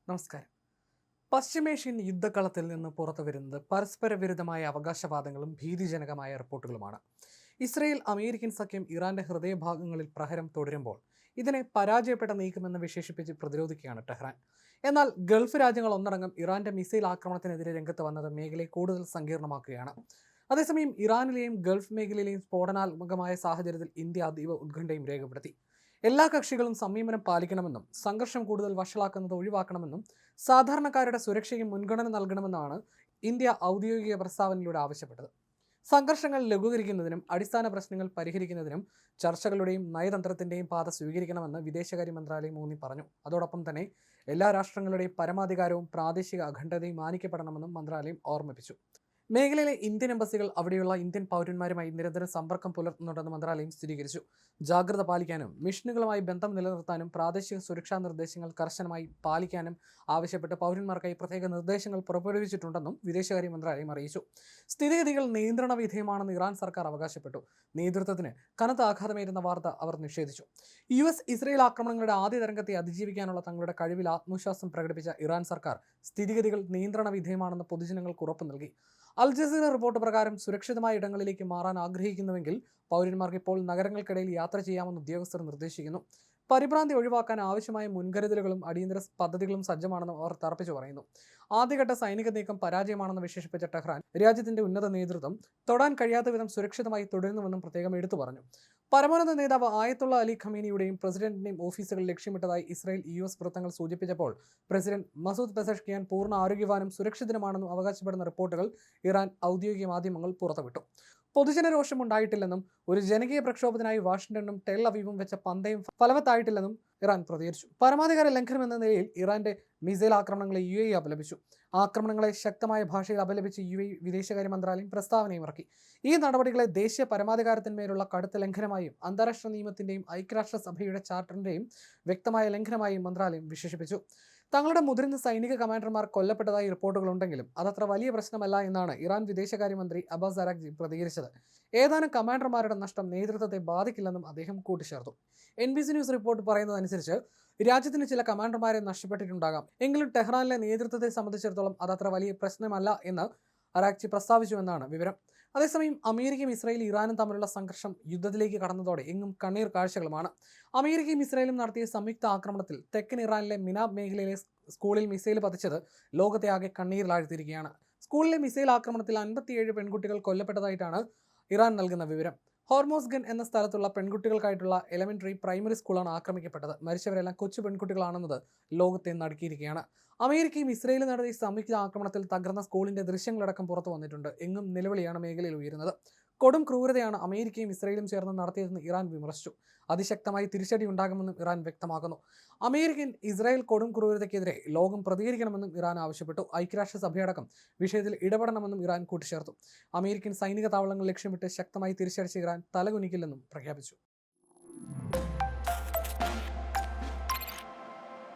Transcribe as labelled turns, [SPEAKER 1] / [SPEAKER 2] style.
[SPEAKER 1] നമസ്കാരം. പശ്ചിമേഷ്യൻ യുദ്ധക്കളത്തിൽ നിന്ന് പുറത്തു വരുന്നത് പരസ്പര വിരുദ്ധമായ അവകാശവാദങ്ങളും ഭീതിജനകമായ റിപ്പോർട്ടുകളുമാണ്. ഇസ്രയേൽ അമേരിക്കൻ സഖ്യം ഇറാന്റെ ഹൃദയഭാഗങ്ങളിൽ പ്രഹരം തുടരുമ്പോൾ ഇതിനെ പരാജയപ്പെട്ട നീക്കമെന്ന് വിശേഷിപ്പിച്ച് പ്രതിരോധിക്കുകയാണ് ടെഹ്റാൻ. എന്നാൽ ഗൾഫ് രാജ്യങ്ങൾ ഒന്നടങ്കം ഇറാന്റെ മിസൈൽ ആക്രമണത്തിനെതിരെ രംഗത്ത് വന്നത് മേഖലയെ കൂടുതൽ സങ്കീർണമാക്കുകയാണ്. അതേസമയം ഇറാനിലെയും ഗൾഫ് മേഖലയിലെയും സ്ഫോടനാത്മകമായ സാഹചര്യത്തിൽ ഇന്ത്യ അതീവ ഉത്കണ്ഠയും രേഖപ്പെടുത്തി. എല്ലാ കക്ഷികളും സംയമനം പാലിക്കണമെന്നും സംഘർഷം കൂടുതൽ വഷളാക്കുന്നത് ഒഴിവാക്കണമെന്നും സാധാരണക്കാരുടെ സുരക്ഷയ്ക്ക് മുൻഗണന നൽകണമെന്നാണ് ഇന്ത്യ ഔദ്യോഗിക പ്രസ്താവനയിലൂടെ ആവശ്യപ്പെട്ടത്. സംഘർഷങ്ങൾ ലഘൂകരിക്കുന്നതിനും അടിസ്ഥാന പ്രശ്നങ്ങൾ പരിഹരിക്കുന്നതിനും ചർച്ചകളുടെയും നയതന്ത്രത്തിന്റെയും പാത സ്വീകരിക്കണമെന്ന് വിദേശകാര്യ മന്ത്രാലയം ഊന്നി പറഞ്ഞു. അതോടൊപ്പം തന്നെ എല്ലാ രാഷ്ട്രങ്ങളുടെയും പരമാധികാരവും പ്രാദേശിക അഖണ്ഡതയും മാനിക്കപ്പെടണമെന്നും മന്ത്രാലയം ഓർമ്മിപ്പിച്ചു. മേഖലയിലെ ഇന്ത്യൻ എംബസികൾ അവിടെയുള്ള ഇന്ത്യൻ പൗരന്മാരുമായി നിരന്തരം സമ്പർക്കം പുലർത്തുന്നുണ്ടെന്ന് മന്ത്രാലയം സ്ഥിരീകരിച്ചു. ജാഗ്രത പാലിക്കാനും മിഷനുകളുമായി ബന്ധം നിലനിർത്താനും പ്രാദേശിക സുരക്ഷാ നിർദ്ദേശങ്ങൾ കർശനമായി പാലിക്കാനും ആവശ്യപ്പെട്ട് പൗരന്മാർക്കായി പ്രത്യേക നിർദ്ദേശങ്ങൾ പുറപ്പെടുവിച്ചിട്ടുണ്ടെന്നും വിദേശകാര്യ മന്ത്രാലയം അറിയിച്ചു. സ്ഥിതിഗതികൾ നിയന്ത്രണ വിധേയമാണെന്ന് ഇറാൻ സർക്കാർ അവകാശപ്പെട്ടു. നേതൃത്വത്തിന് കനത്ത ആഘാതമേറ്റുന്ന വാർത്ത അവർ നിഷേധിച്ചു. ഇസ്രയേൽ ആക്രമണങ്ങളുടെ ആദ്യ തരംഗത്തെ അതിജീവിക്കാനുള്ള തങ്ങളുടെ കഴിവിൽ ആത്മവിശ്വാസം പ്രകടിപ്പിച്ച ഇറാൻ സർക്കാർ സ്ഥിതിഗതികൾ നിയന്ത്രണ വിധേയമാണെന്ന് പൊതുജനങ്ങൾക്ക് ഉറപ്പു നൽകി. അൽ ജസീറ റിപ്പോർട്ട് പ്രകാരം സുരക്ഷിതമായ ഇടങ്ങളിലേക്ക് മാറാൻ ആഗ്രഹിക്കുന്നുവെങ്കിൽ പൗരന്മാർക്ക് ഇപ്പോൾ നഗരങ്ങൾക്കിടയിൽ യാത്ര ചെയ്യാമെന്ന് ഉദ്യോഗസ്ഥർ നിർദ്ദേശിക്കുന്നു. പരിഭ്രാന്തി ഒഴിവാക്കാൻ ആവശ്യമായ മുൻകരുതലുകളും അടിയന്തര പദ്ധതികളും സജ്ജമാണെന്ന് അവർ തറപ്പിച്ചു പറയുന്നു. ആദ്യഘട്ട സൈനിക നീക്കം പരാജയമാണെന്ന് വിശേഷിപ്പിച്ച ടെഹ്റാൻ രാജ്യത്തിന്റെ ഉന്നത നേതൃത്വം തൊടാൻ കഴിയാത്ത വിധം സുരക്ഷിതമായി തുടരുന്നുവെന്നും പ്രത്യേകം എടുത്തു പറഞ്ഞു. പരമോന്നത നേതാവ് ആയത്തുള്ള അലി ഖമീനിയുടെയും പ്രസിഡന്റിന്റെയും ഓഫീസുകൾ ലക്ഷ്യമിട്ടതായി ഇസ്രായേൽ US വൃത്തങ്ങൾ സൂചിപ്പിച്ചപ്പോൾ പ്രസിഡന്റ് മസൂദ് പെസഷ്കിയാൻ പൂർണ്ണ ആരോഗ്യവാനും സുരക്ഷിതനുമാണെന്നും അവകാശപ്പെടുന്ന റിപ്പോർട്ടുകൾ ഇറാൻ ഔദ്യോഗിക മാധ്യമങ്ങൾ പുറത്തുവിട്ടു. പൊതുജനരോഷം ഉണ്ടായിട്ടില്ലെന്നും ഒരു ജനകീയ പ്രക്ഷോഭത്തിനായി വാഷിംഗ്ടണും ടെൽ അവീവും വെച്ച പന്തയം ഫലവത്തായിട്ടില്ലെന്നും ഇറാൻ പ്രതികരിച്ചു. പരമാധികാര ലംഘനമെന്ന നിലയിൽ ഇറാന്റെ മിസൈൽ ആക്രമണങ്ങളെ UAE അപലപിച്ചു. ആക്രമണങ്ങളെ ശക്തമായ ഭാഷയിൽ അപലപിച്ച് UAE വിദേശകാര്യ മന്ത്രാലയം പ്രസ്താവനയും ഇറക്കി. ഈ നടപടികളെ ദേശീയ പരമാധികാരത്തിന്മേലുള്ള കടുത്ത ലംഘനമായും അന്താരാഷ്ട്ര നിയമത്തിന്റെയും ഐക്യരാഷ്ട്രസഭയുടെ ചാർട്ടറിന്റെയും വ്യക്തമായ ലംഘനമായും മന്ത്രാലയം വിശേഷിപ്പിച്ചു. തങ്ങളുടെ മുതിർന്ന സൈനിക കമാൻഡർമാർ കൊല്ലപ്പെട്ടതായി റിപ്പോർട്ടുകളുണ്ടെങ്കിലും അതത്ര വലിയ പ്രശ്നമല്ല എന്നാണ് ഇറാൻ വിദേശകാര്യമന്ത്രി അബ്ബാസ് അരാഗ്ചി പ്രതികരിച്ചത്. ഏതാനും കമാൻഡർമാരുടെ നഷ്ടം നേതൃത്വത്തെ ബാധിക്കില്ലെന്നും അദ്ദേഹം കൂട്ടിച്ചേർത്തു. NBC ന്യൂസ് റിപ്പോർട്ട് പറയുന്നതനുസരിച്ച് രാജ്യത്തിന് ചില കമാൻഡർമാരെ നഷ്ടപ്പെട്ടിട്ടുണ്ടാകാം, എങ്കിലും ടെഹ്റാനിലെ നേതൃത്വത്തെ സംബന്ധിച്ചിടത്തോളം അതത്ര വലിയ പ്രശ്നമല്ല എന്ന് അരാഗ്ചി പ്രസ്താവിച്ചുവെന്നാണ് വിവരം. അതേസമയം അമേരിക്കയും ഇസ്രായേലും ഇറാനും തമ്മിലുള്ള സംഘർഷം യുദ്ധത്തിലേക്ക് കടന്നതോടെ എങ്ങും കണ്ണീർ കാഴ്ചകളുമാണ്. അമേരിക്കയും ഇസ്രായേലും നടത്തിയ സംയുക്ത ആക്രമണത്തിൽ തെക്കൻ ഇറാനിലെ മിനാബ് മേഖലയിലെ സ്കൂളിൽ മിസൈൽ പതിച്ചത് ലോകത്തെ ആകെ കണ്ണീരിലാഴ്ത്തിയിരിക്കുകയാണ്. സ്കൂളിലെ മിസൈൽ ആക്രമണത്തിൽ 57 പെൺകുട്ടികൾ കൊല്ലപ്പെട്ടതായിട്ടാണ് ഇറാൻ നൽകുന്ന വിവരം. ഹോർമോസ്ഗൻ എന്ന സ്ഥലത്തുള്ള പെൺകുട്ടികൾക്കായിട്ടുള്ള എലിമെന്ററി പ്രൈമറി സ്കൂളാണ് ആക്രമിക്കപ്പെട്ടത്. മരിച്ചവരെല്ലാം കൊച്ചു പെൺകുട്ടികളാണെന്നത് ലോകത്തെ നടുക്കിയിരിക്കുകയാണ്. അമേരിക്കയും ഇസ്രായേലും നടത്തിയ സംയുക്ത ആക്രമണത്തിൽ തകർന്ന സ്കൂളിന്റെ ദൃശ്യങ്ങളടക്കം പുറത്തു വന്നിട്ടുണ്ട്. എങ്ങും നിലവിളിയാണ് മേഖലയിൽ ഉയരുന്നത്. കൊടും ക്രൂരതയാണ് അമേരിക്കയും ഇസ്രായേലും ചേർന്ന് നടത്തിയതെന്ന് ഇറാൻ വിമർശിച്ചു. അതിശക്തമായി തിരിച്ചടി ഉണ്ടാകുമെന്നും ഇറാൻ വ്യക്തമാക്കുന്നു. അമേരിക്കൻ ഇസ്രായേൽ കൊടും ക്രൂരതയ്ക്കെതിരെ ലോകം പ്രതികരിക്കണമെന്നും ഇറാൻ ആവശ്യപ്പെട്ടു. ഐക്യരാഷ്ട്രസഭയടക്കം വിഷയത്തിൽ ഇടപെടണമെന്നും ഇറാൻ കൂട്ടിച്ചേർത്തു. അമേരിക്കൻ സൈനിക താവളങ്ങൾ ലക്ഷ്യമിട്ട് ശക്തമായി തിരിച്ചടിച്ച ഇറാൻ തലകുനിക്കില്ലെന്നും പ്രഖ്യാപിച്ചു.